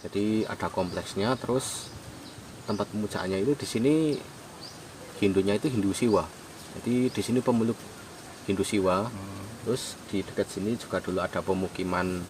Jadi ada kompleksnya, terus tempat pemujaannya itu di sini Hindunya itu Hindu Siwa. Jadi di sini pemeluk Hindu Siwa. Terus di dekat sini juga dulu ada pemukiman.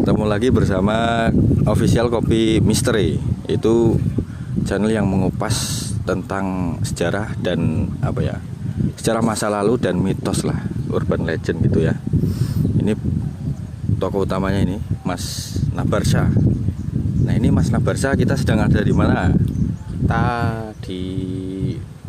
Ketemu lagi bersama Official Kopi Misteri. Itu channel yang mengupas tentang sejarah dan sejarah masa lalu dan mitos lah, urban legend gitu ya. Ini tokoh utamanya ini Mas Nabarsha. Nah, ini Mas Nabarsha, kita sedang ada di mana? Kita di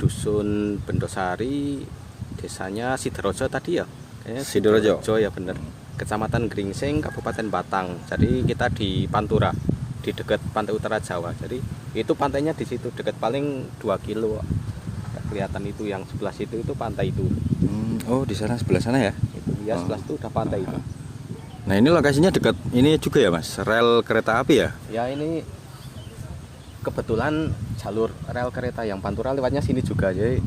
Dusun Bendosari, desanya Sidorejo tadi ya. Kayaknya Sidorejo ya bener. Kecamatan Gringsing, Kabupaten Batang. Jadi kita di Pantura, di dekat pantai utara Jawa. Jadi itu pantainya di situ dekat, paling 2 kilo. Kelihatan itu yang sebelah situ itu pantai itu. Oh, di sana, sebelah sana ya? Itu ya, sebelah itu udah pantai itu. Nah, ini lokasinya dekat ini juga ya Mas, rel kereta api ya? Ya, ini kebetulan jalur rel kereta yang Pantura lewatnya sini juga, jadi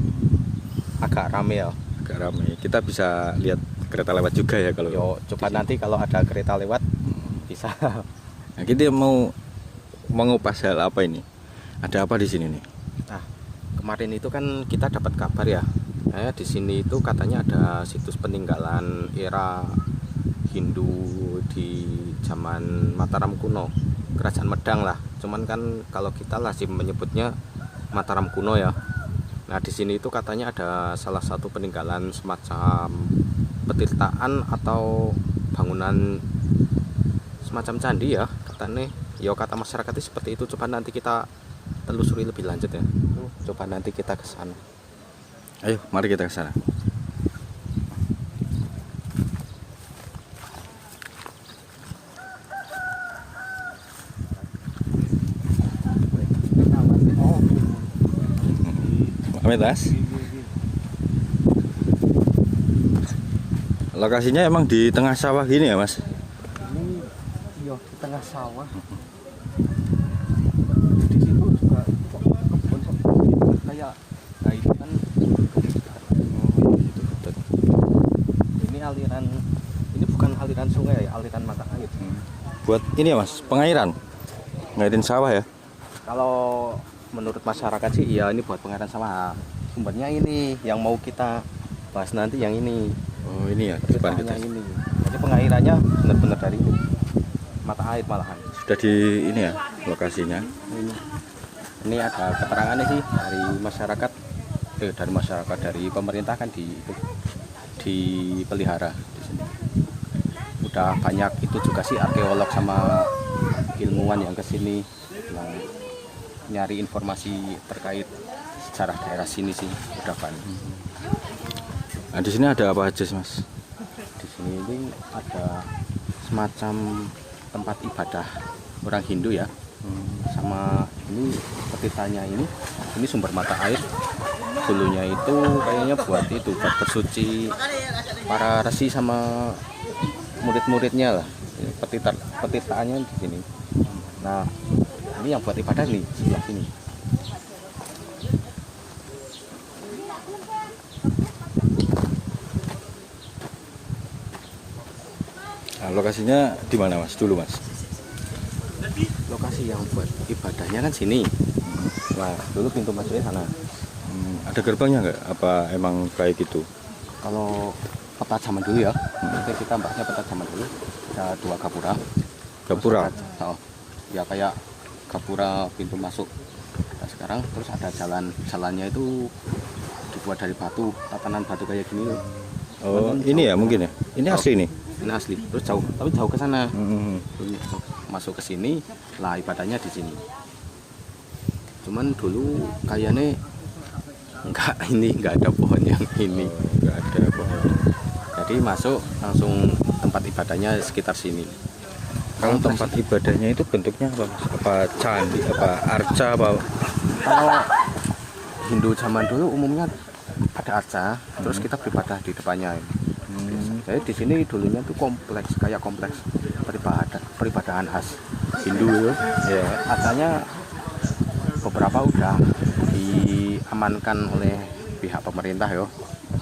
agak rame ya. Agak rame. Kita bisa lihat kereta lewat juga ya kalau. Yo, coba nanti kalau ada kereta lewat bisa. Nah, kita mau mengupas hal apa ini? Ada apa di sini nih? Nah, kemarin itu kan kita dapat kabar ya. Di sini itu katanya ada situs peninggalan era Hindu di zaman Mataram kuno, Kerajaan Medang lah. Cuman kan kalau kita lazim menyebutnya Mataram kuno ya. Nah, di sini itu katanya ada salah satu peninggalan semacam petirtaan atau bangunan semacam candi ya katanya. Ya, kata masyarakat itu seperti itu. Coba nanti kita telusuri lebih lanjut ya. Coba nanti kita ke sana. Ayo, mari kita ke sana. Ametas. Lokasinya emang di tengah sawah gini ya Mas? Ini yo di tengah sawah. Di situ juga kebun kayak itu kan. Ini aliran, ini bukan aliran sungai ya, aliran mata air. Buat ini ya Mas, pengairan, ngairin sawah ya? Kalau menurut masyarakat sih ya ini buat pengairan sawah. Sumbernya ini yang mau kita bahas nanti, yang ini. Oh, ini ya, depan kita. Ini. Jadi pengairannya benar-benar dari ini. Mata air malahan. Sudah di ini ya lokasinya. Ini ada keterangannya sih dari masyarakat, dari pemerintah kan dipelihara di sini. Udah banyak itu juga sih arkeolog sama ilmuwan yang kesini yang nyari informasi terkait sejarah daerah sini sih udah banyak. Nah, di sini ada apa aja sih Mas? Di sini ini ada semacam tempat ibadah orang Hindu ya. Sama ini petirtanya ini sumber mata air. Dulunya itu kayaknya buat bersuci para resi sama murid-muridnya lah. Petirtaannya di sini. Nah, ini yang buat ibadah nih sebelah sini. Nah, lokasinya di mana Mas? Dulu Mas. Lokasi yang buat ibadahnya kan sini. Nah, dulu pintu masuknya sana. Ada gerbangnya nggak? Apa emang kayak gitu? Kalau peta zaman dulu ya, kita bahasnya peta zaman dulu. Ada 2 gapura. Gapura? Oh, ya kayak gapura pintu masuk. Nah, sekarang terus ada jalannya itu dibuat dari batu, tatanan batu kayak gini. Oh, ini ya mungkin ya? Ini asli nih? Ini asli, terus tapi jauh ke sana. Masuk ke sini, lah ibadahnya di sini. Cuman dulu kayaknya enggak, ini enggak ada pohon yang ini. Nggak ada pohon. Jadi masuk langsung tempat ibadahnya sekitar sini. Kalau tempat ibadahnya itu bentuknya apa Mas? Apa candi, apa arca, apa? Kalau Hindu zaman dulu umumnya ada arca, terus kita beribadah di depannya. Jadi di sini dulunya tuh kompleks, kayak kompleks peribadahan khas Hindu itu. Ya, arcanya beberapa udah diamankan oleh pihak pemerintah yo.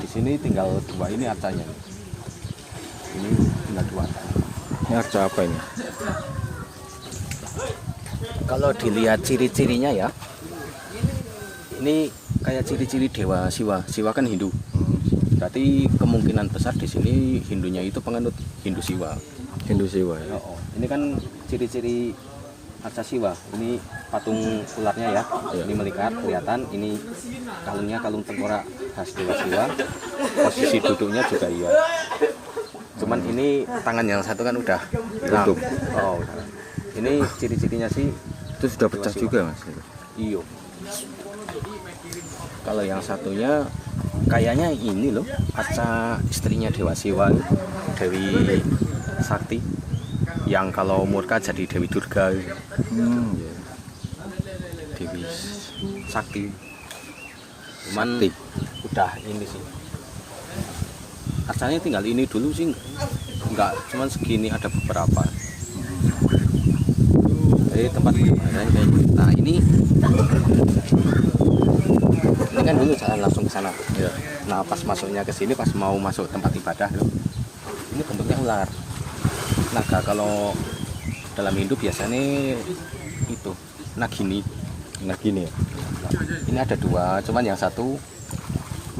Di sini tinggal 2 ini arcanya. Ini tinggal 2. Ini arca apa ini? Kalau dilihat ciri-cirinya ya, ini kayak ciri-ciri dewa Siwa. Siwa kan Hindu. Berarti kemungkinan besar di sini Hindunya itu penganut Hindu Siwa. Hindu Siwa ya. Oh. Ini kan ciri-ciri arca Siwa. Ini patung ularnya ya. Ini melikat kelihatan. Ini kalungnya kalung tengkorak khas dewa Siwa. Posisi duduknya juga iya. Cuman ini tangan yang satu kan udah hilang. Tutup. Oh, udah. Ini ciri-cirinya sih Itu sudah pecah juga Mas. iyo. Kalau yang satunya kayaknya ini loh, arca istrinya Dewa Siwa, Dewi Sakti. Yang kalau murka jadi Dewi Durga. Ya. Dewi Sakti. Cuman Sakti. udah ini sih. Arcanya tinggal ini dulu sih, enggak, cuman segini ada beberapa. Jadi tempat beribadah kayak gitu. Nah ini kan dulu jalan langsung ke sana. Ya. Nah pas masuknya ke sini, pas mau masuk tempat ibadah loh, ini bentuknya ular. Naga kalau dalam Hindu biasanya itu nagini. Nagini ya. Ini ada 2, cuman yang satu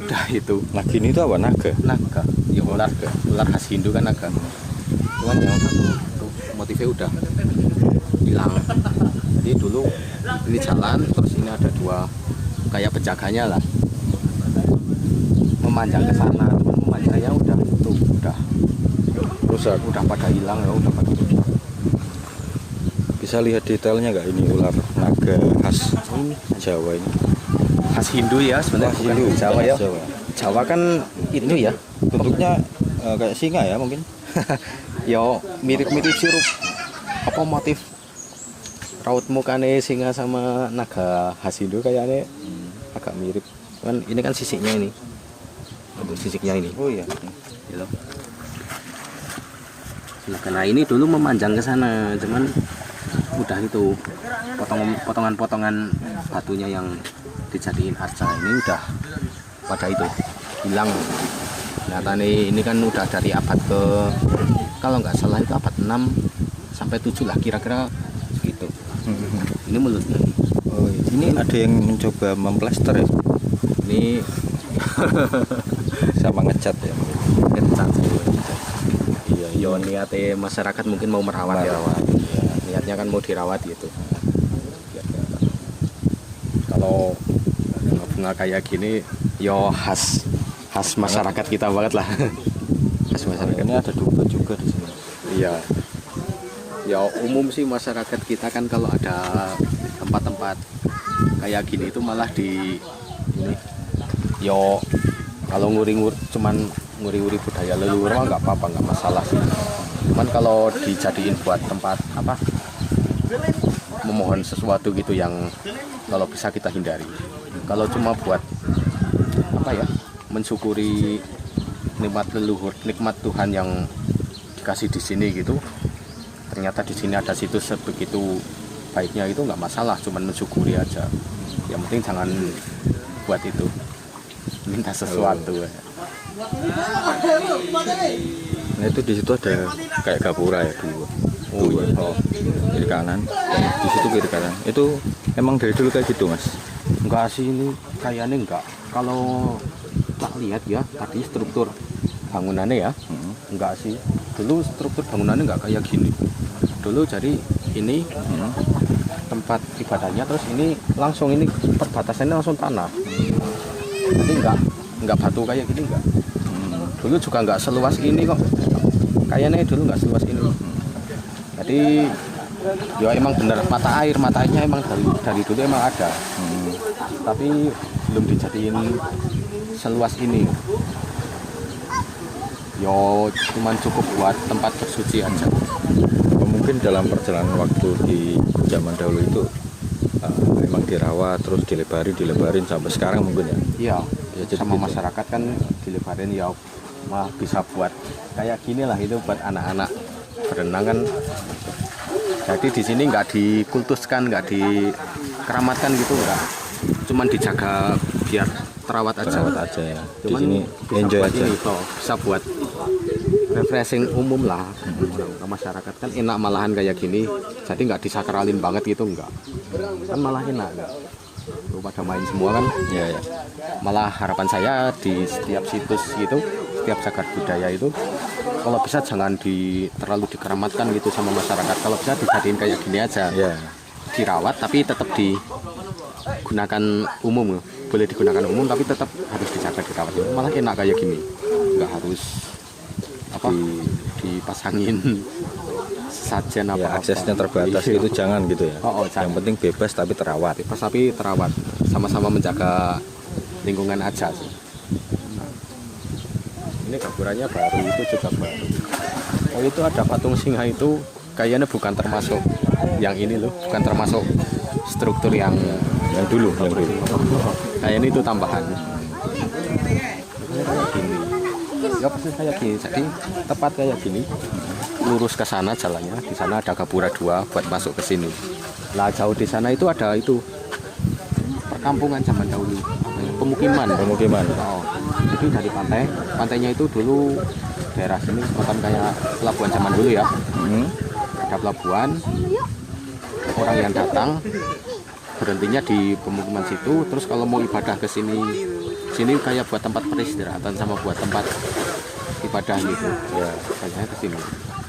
udah itu Nagini itu apa? Naga. naga. Ya ular khas Hindu kan naga. Cuman yang satu itu motifnya udah hilang. Jadi dulu ini jalan, terus ini ada 2 kayak penjaganya lah, memanjang ke sana. Cuman memanjangnya udah Rusak. udah pada hilang ya, udah pada rusak. Bisa lihat detailnya nggak ini ular naga khas Jawa ini? Khas Hindu ya sebenarnya, bukan Hindu. Jawa ya. Jawa. Jawa kan itu ya, Bentuknya kayak singa ya mungkin. yo mirip-mirip sirup. Apa motif raut mukanya singa sama naga khas Hindu kayaknya agak mirip. Cuman ini kan sisiknya ini, untuk sisiknya ini. Oh iya. Gitu. Nah, karena ini dulu memanjang ke sana, cuman udah itu potongan-potongan batunya yang dijadiin arca ini udah pada itu hilang. Ternyata ini kan udah dari abad ke, kalau nggak salah itu abad 6 sampai 7 lah kira-kira gitu. Ini mulutnya. Oh, iya. Ini ada yang mencoba memplester ya? Ini Sama ngecat ya? ngecat. Iya, yo niatnya masyarakat mungkin mau merawat ya. Niatnya kan mau dirawat gitu. Kalau bunga kayak gini yo khas masyarakat kita banget lah. Khas masyarakat. Ini ada domba juga di sini. Iya. Ya umum sih masyarakat kita kan kalau ada tempat-tempat kayak gini itu malah di ini. Yo kalau cuman nguri-nguri budaya leluhur mah nggak apa-apa, nggak masalah sih. Cuman kalau dijadiin buat tempat apa, memohon sesuatu gitu yang kalau bisa kita hindari. Kalau cuma buat apa ya, mensyukuri nikmat leluhur, nikmat Tuhan yang dikasih di sini gitu. Ternyata di sini ada situs sebegitu baiknya, itu nggak masalah, cuman mensyukuri aja. Yang penting jangan buat itu, minta sesuatu. Nah itu di situ ada kayak gapura ya dulu. Oh. Kiri kanan. Di situ kiri kanan. Itu emang dari dulu kayak gitu Mas? Enggak sih, ini kayaknya enggak. Kalau tak lihat ya tadi struktur bangunannya ya, enggak sih. Dulu struktur bangunannya enggak kayak gini. Dulu jadi ini tempat ibadahnya, terus ini langsung ini perbatasannya langsung tanah. Jadi enggak batu kayak gini enggak. Dulu juga enggak seluas ini kok. Kayaknya dulu enggak seluas ini. Jadi ya emang bener mata airnya emang dari dulu emang ada. tapi belum dijadiin seluas ini. Yo cuman cukup buat tempat bersuci aja. Mungkin dalam perjalanan waktu di zaman dahulu itu memang dirawat terus dilebarin sampai sekarang mungkin ya. Iya, Ya, jadi sama gitu. masyarakat kan dilebarin ya malah bisa buat kayak gini lah itu buat anak-anak berenang kan. Jadi di sini nggak dikultuskan, nggak dikeramatkan gitu, nggak. Cuman dijaga biar terawat aja. Terawat aja ya. Di Cuman sini bisa enjoy buat aja. ini, toh, bisa buat refreshing umum lah. Ke masyarakat kan enak malahan kayak gini. Jadi nggak disakralin banget gitu, nggak. Kan malah enak, nggak. Lu pada main semua kan. Ya, ya. Malah harapan saya di setiap situs gitu, setiap cagar budaya itu kalau bisa jangan terlalu dikeramatkan gitu sama masyarakat. Kalau bisa dijadiin kayak gini aja, Ya. dirawat tapi tetap digunakan umum. Boleh digunakan umum tapi tetap harus dijaga dirawat. Malah enak kayak gini, nggak harus apa dipasangin sajen Ya, apa-apa. aksesnya terbatas Iya. itu jangan gitu ya. Oh, Yang penting bebas tapi terawat. bebas tapi terawat, sama-sama menjaga lingkungan aja sih. Nah, ini gaburannya baru, itu juga baru. Oh, itu ada patung singa itu kayaknya bukan termasuk yang ini loh, bukan termasuk struktur yang Yang dulu. kayaknya itu tambahan. Kayak gini. Ya pasti kayak gini. Jadi tepat kayak gini. Lurus ke sana jalannya. Di sana ada gapura 2 buat masuk ke sini. Lah jauh di sana itu ada itu perkampungan zaman dahulu. Pemukiman. Oh, itu dari pantai. Pantainya itu dulu daerah sini semacam kayak pelabuhan zaman dulu ya. Ada pelabuhan. Orang yang datang berhentinya di pemukiman situ, terus kalau mau ibadah ke sini kayak buat tempat peristirahatan sama buat tempat ibadah gitu ya, kayaknya ke sini.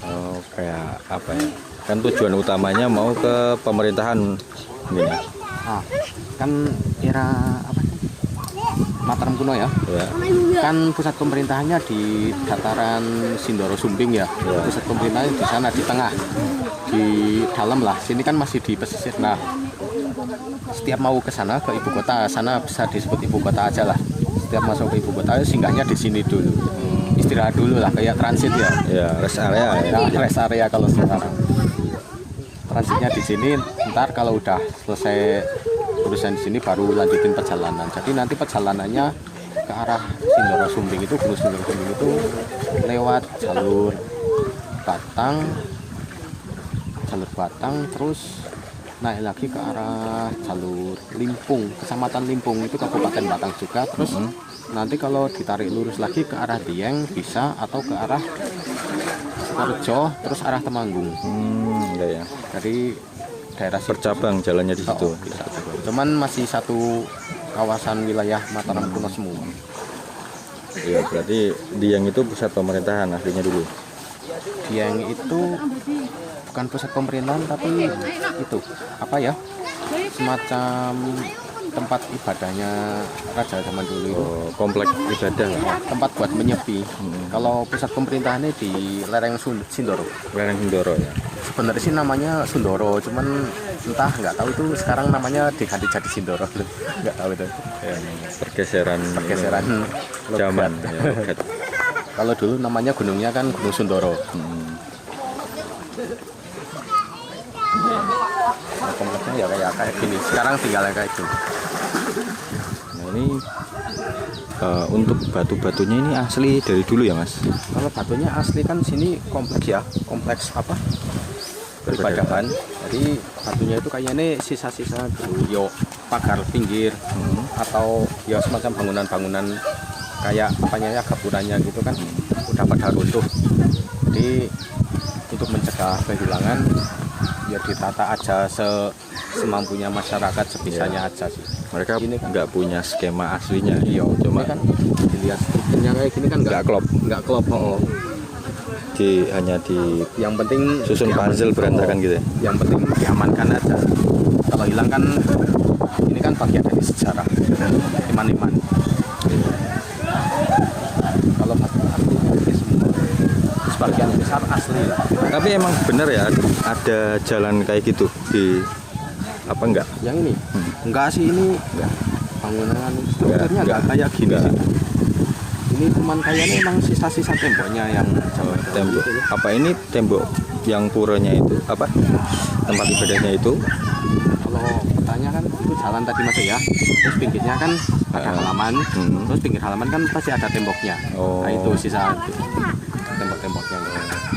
Oh, kayak apa ya? Kan tujuan utamanya mau ke pemerintahan ini. Kan era apa sih? Mataram kuno ya. Ya. Kan pusat pemerintahannya di dataran Sindoro Sumbing ya. Pusat pemerintahannya di sana di tengah, di dalam lah. Sini kan masih di pesisir. Nah, setiap mau ke sana ke ibu kota, sana bisa disebut ibu kota aja lah. Setiap masuk ke ibu kota singgahnya di sini dulu, istirahat dulu lah, kayak transit ya. Ya, rest area ya. Nah, rest area kalau sekarang. Transitnya di sini. Ntar kalau udah selesai urusan di sini baru lanjutin perjalanan. Jadi nanti perjalanannya ke arah Sindoro Sumbing itu, Gunung Sindoro Sumbing itu lewat jalur Batang, terus naik lagi ke arah jalur Limpung, Kecamatan Limpung itu Kabupaten Batang juga. Terus nanti kalau ditarik lurus lagi ke arah Dieng bisa, atau ke arah Sukorejo terus arah Temanggung. Ya, ya. Jadi daerah Bercabang jalannya di situ. Cuman masih satu kawasan wilayah Mataram kuno semua. Iya, berarti Dieng itu pusat pemerintahan aslinya dulu. Dieng itu bukan pusat pemerintahan tapi itu apa ya? Semacam tempat ibadahnya raja zaman dulu itu. Oh, kompleks ibadah lah. Tempat buat menyepi. Kalau pusat pemerintahannya di lereng Sindoro. Lereng Sindoro ya. Sebenarnya sih namanya Sundoro, cuman entah nggak tahu itu sekarang namanya diganti jadi Sindoro. Nggak tahu itu. Ya, pergeseran zaman ya, logat. Kalau dulu namanya gunungnya kan Gunung Sundoro. Nah, kompleksnya ya kayak gini. Sekarang tinggalnya kayak gini. Nah, ini untuk batu-batunya ini asli dari dulu ya, Mas? Kalau batunya asli kan sini kompleks ya, kompleks apa? Peribadahan. Jadi batunya itu kayaknya ini sisa-sisa dulu, yo pagar pinggir atau ya semacam bangunan-bangunan kayak apanya ya, gapurannya gitu kan udah pada runtuh. Jadi untuk mencegah kehilangan ya ditata aja semampunya masyarakat, sebisanya aja sih. Mereka Ini kan nggak punya skema aslinya. iya, Cuma kan dilihat strukturnya kayak gini kan nggak klop. nggak klop. Hanya di Yang penting susun puzzle berantakan gitu ya. Yang penting diamankan aja. Kalau hilang kan ini kan bagian dari sejarah iman-iman. Kalau batu asli semua, sebagian besar asli. Tapi emang bener ya ada jalan kayak gitu di apa enggak? Yang ini? Enggak sih, ini Enggak. bangunan strukturnya enggak kayak gini Enggak. sih. Ini cuman kayaknya emang sisa-sisa temboknya yang zaman dahulu Tembok. itu loh. Apa ini tembok yang puranya itu? Apa? Tempat ibadahnya itu? Kalau petanya kan itu jalan tadi Mas ya. Terus pinggirnya kan ada halaman. Terus pinggir halaman kan pasti ada temboknya. Oh. Nah itu sisa tembok-temboknya.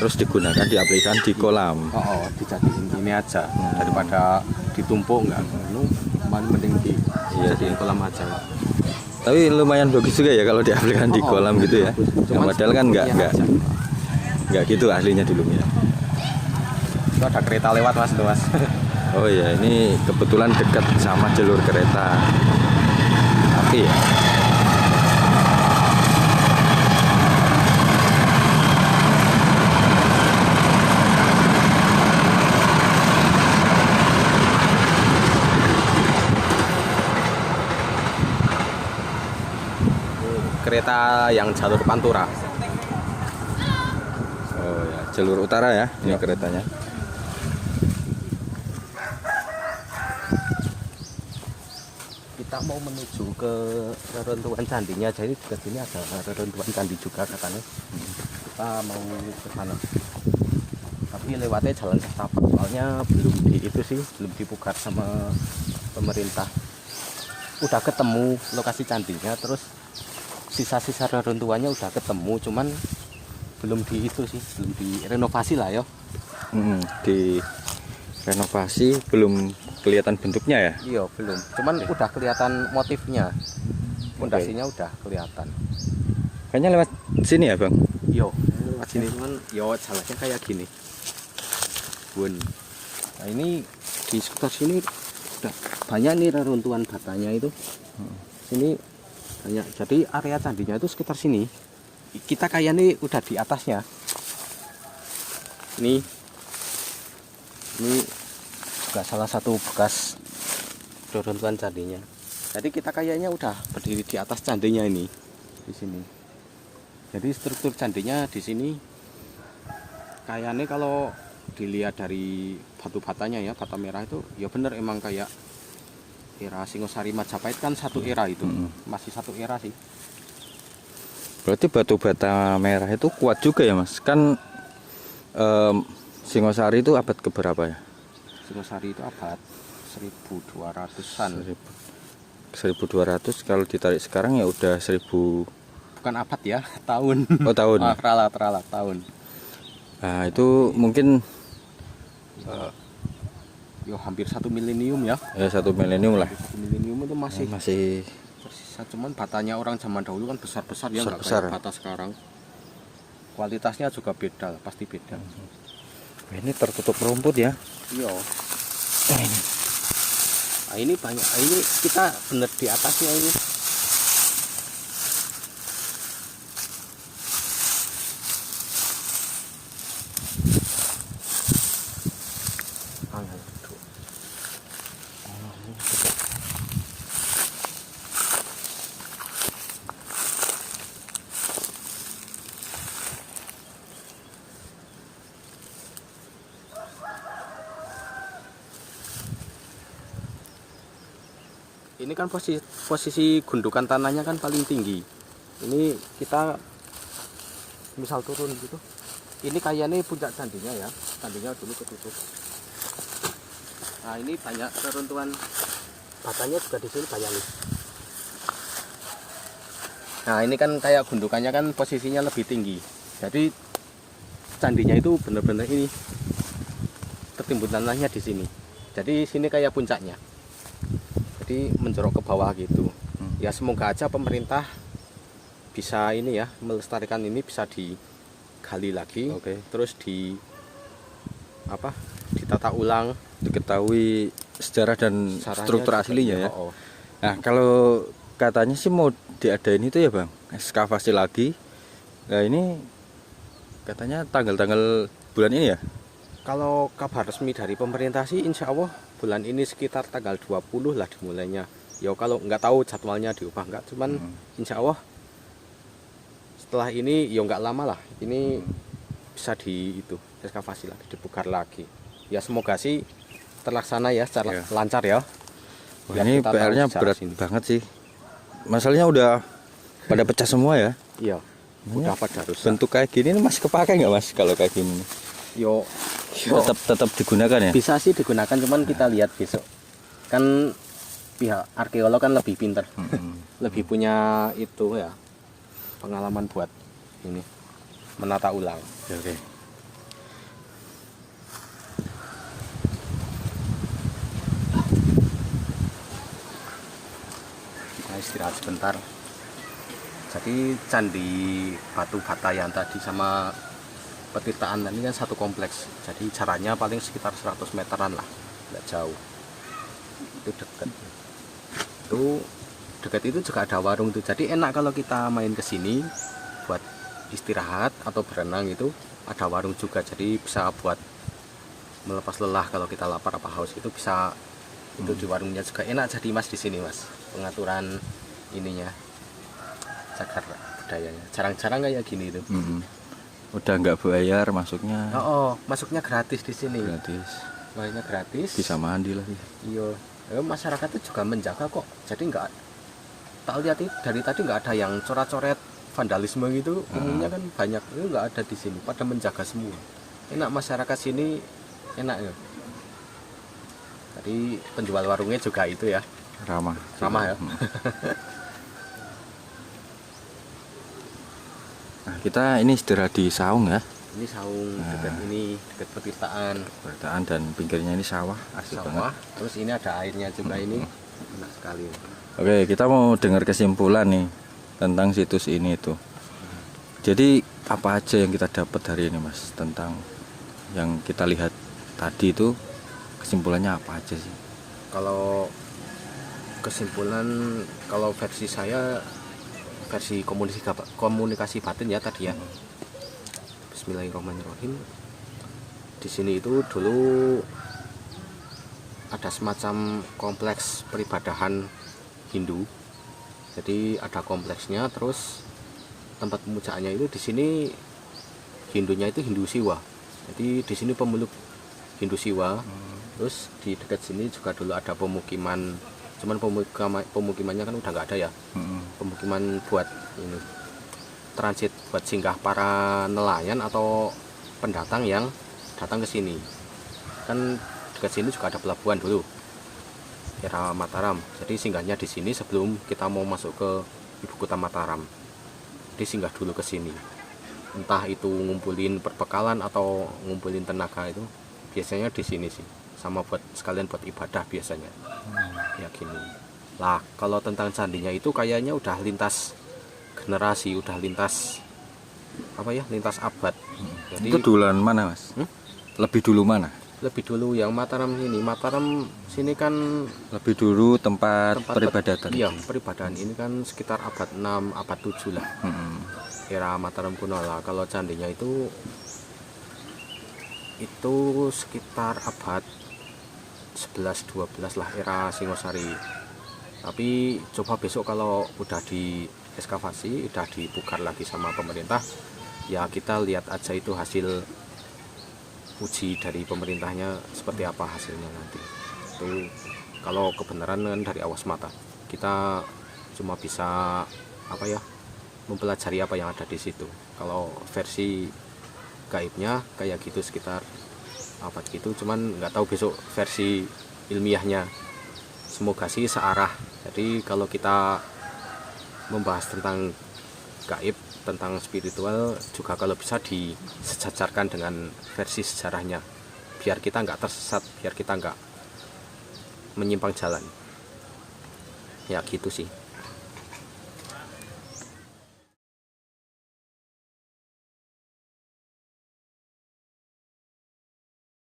Terus digunakan diaplikasikan di kolam. Oh, dijadiin ini aja daripada ditumpuk enggak. Mending dijadiin kolam aja. Tapi lumayan bagus juga ya kalau diaplikasikan di kolam gitu ya. Yang padahal kan enggak gitu aslinya dulunya. Itu ada kereta lewat Mas tuh Mas. Oh ya, ini kebetulan dekat sama jalur kereta api ya. Kereta yang jalur Pantura. Oh ya, jalur utara ya, ini keretanya. Kita mau menuju ke reruntuhan candinya, jadi di sini ada reruntuhan candi juga katanya. Kita mau ke sana. Tapi lewatnya jalan setapak, soalnya belum dipugar sama pemerintah. Udah ketemu lokasi candinya, terus sisa-sisa reruntuhannya udah ketemu, cuman belum direnovasi lah ya. Di renovasi belum kelihatan bentuknya ya. Iya belum, cuman udah kelihatan motifnya, fondasinya udah kelihatan. Kayaknya lewat sini ya bang. Yo lewat sini, cuman yo jalannya kayak gini bun. Nah ini di sekitar sini udah banyak nih reruntuhan batanya itu. Sini banyak, jadi area candinya itu sekitar sini. Kita kayak nih udah di atasnya. Ini juga salah satu bekas reruntuhan candinya. Jadi kita kayaknya udah berdiri di atas candinya ini di sini. Jadi struktur candinya di sini kayaknya kalau dilihat dari batu batanya ya, bata merah itu ya bener emang kayak era Singosari Majapahit kan satu era itu. Masih satu era sih. Berarti batu bata merah itu kuat juga ya mas. Kan Singosari itu abad keberapa ya? Singosari itu abad 1200-an. 1200, kalau ditarik sekarang ya udah 1000. Bukan abad ya, tahun. Oh tahun. Teralat tahun. Nah itu mungkin Yo hampir 1 milenium ya. ya 1 milenium lah. 1 milenium itu masih tersisa, cuman batanya orang zaman dahulu kan besar-besar ya, nggak kayak bata sekarang. Kualitasnya juga beda, pasti beda. Ini tertutup rumput ya. Iya. Nah, ini banyak. Ini kita bener di atasnya ini. Ini kan posisi gundukan tanahnya kan paling tinggi. Ini kita misal turun gitu. Ini kayaknya puncak candinya ya. Candinya dulu ketutup. Nah ini banyak reruntuhan batanya juga di sini banyak nih. Nah ini kan kayak gundukannya kan posisinya lebih tinggi. Jadi candinya itu benar-benar ini tertimbun tanahnya di sini. Jadi sini kayak puncaknya. Jadi menjorok ke bawah gitu. Ya semoga aja pemerintah bisa ini ya melestarikan ini, bisa digali lagi. Terus ditata ulang, diketahui sejarah dan struktur aslinya ya. Oh. Nah kalau katanya sih mau diadain itu ya bang, ekskavasi lagi. Nah ini katanya tanggal-tanggal bulan ini ya. Kalau kabar resmi dari pemerintah sih insya Allah bulan ini sekitar tanggal 20 lah dimulainya. Ya kalau nggak tahu jadwalnya diubah nggak, cuman insya Allah setelah ini ya nggak lama lah ini bisa ekskavasi lagi, dipugar lagi. Ya semoga sih terlaksana ya, secara Iya. lancar ya. Wah, Biar ini kita tahu PR-nya sejarah berat sini. banget sih. Masalahnya udah pada pecah semua ya. Iya. Udah pada rusak. Bentuk kayak gini ini masih kepakai nggak Mas kalau kayak gini? Yo, Tetap digunakan ya? bisa sih digunakan, cuman kita lihat besok. Kan pihak arkeolog kan lebih pinter, lebih punya itu ya, pengalaman buat ini menata ulang. Oke. Kita istirahat sebentar. Jadi candi batu bata yang tadi sama petirtaan ini kan satu kompleks. Jadi jaraknya paling sekitar 100 meteran lah, nggak jauh. Itu dekat. Itu dekat itu juga ada warung tuh. Jadi enak kalau kita main ke sini buat istirahat atau berenang, itu ada warung juga. Jadi bisa buat melepas lelah kalau kita lapar apa haus, itu bisa. Itu di warungnya juga enak. Jadi Mas di sini Mas, pengaturan ininya, cagar budayanya. Jarang-jarang kayak gini itu. Udah nggak bayar masuknya. Oh, masuknya gratis di sini. Gratis. Mainnya gratis. Bisa mandi lagi. Iya. Masyarakat itu juga menjaga kok. Jadi nggak, tak lihat dari tadi nggak ada yang coret-coret vandalisme gitu. Umumnya kan banyak, itu nggak ada di sini. Pada menjaga semua. Enak masyarakat sini, enak ya. Tadi penjual warungnya juga itu ya. Ramah. Ramah ya. Nah, kita ini istirahat di saung ya. Ini saung dekat ini, dekat petirtaan. Bertaan dan pinggirnya ini sawah. Asik Sawah. banget. Terus ini ada airnya juga ini. Enak sekali. Oke, kita mau dengar kesimpulan nih tentang situs ini tuh. Jadi apa aja yang kita dapat hari ini Mas tentang yang kita lihat tadi itu, kesimpulannya apa aja sih? Kalau kesimpulan, kalau versi saya, versi komunikasi batin ya tadi ya. Bismillahirrahmanirrahim. Di sini itu dulu ada semacam kompleks peribadahan Hindu. Jadi ada kompleksnya, terus tempat pemujaannya itu di sini Hindunya itu Hindu Siwa. Jadi di sini pemeluk Hindu Siwa. Terus di dekat sini juga dulu ada pemukiman, cuman pemukimannya kan udah nggak ada ya. Pemukiman buat ini transit, buat singgah para nelayan atau pendatang yang datang ke sini. Kan dekat sini juga ada pelabuhan dulu, era Mataram. Jadi singgahnya di sini sebelum kita mau masuk ke ibu kota Mataram. Jadi singgah dulu ke sini. Entah itu ngumpulin perbekalan atau ngumpulin tenaga, itu biasanya di sini sih. Sama buat sekalian buat ibadah biasanya. Ya gini. Lah, kalau tentang candinya itu kayaknya udah lintas generasi, udah lintas apa ya? Lintas abad. Jadi Itu duluan mana Mas? Lebih dulu mana? lebih dulu yang Mataram ini. Mataram sini kan Lebih dulu tempat peribadatan. Iya, peribadahan ini kan sekitar abad 6, abad 7 lah. Era Mataram kuno lah. Kalau candinya itu sekitar abad 11-12 lah, era Singosari. Tapi coba besok kalau udah di ekskavasi, udah dibongkar lagi sama pemerintah, ya kita lihat aja itu hasil uji dari pemerintahnya seperti apa hasilnya nanti. Itu kalau kebenaran kan dari awas mata, kita cuma bisa apa ya, mempelajari apa yang ada di situ. Kalau versi gaibnya kayak gitu sekitar abad gitu, cuman nggak tahu besok versi ilmiahnya. Semoga sih searah. Jadi kalau kita membahas tentang gaib, tentang spiritual, juga kalau bisa disejajarkan dengan versi sejarahnya, biar kita nggak tersesat, biar kita nggak menyimpang jalan. Ya gitu sih.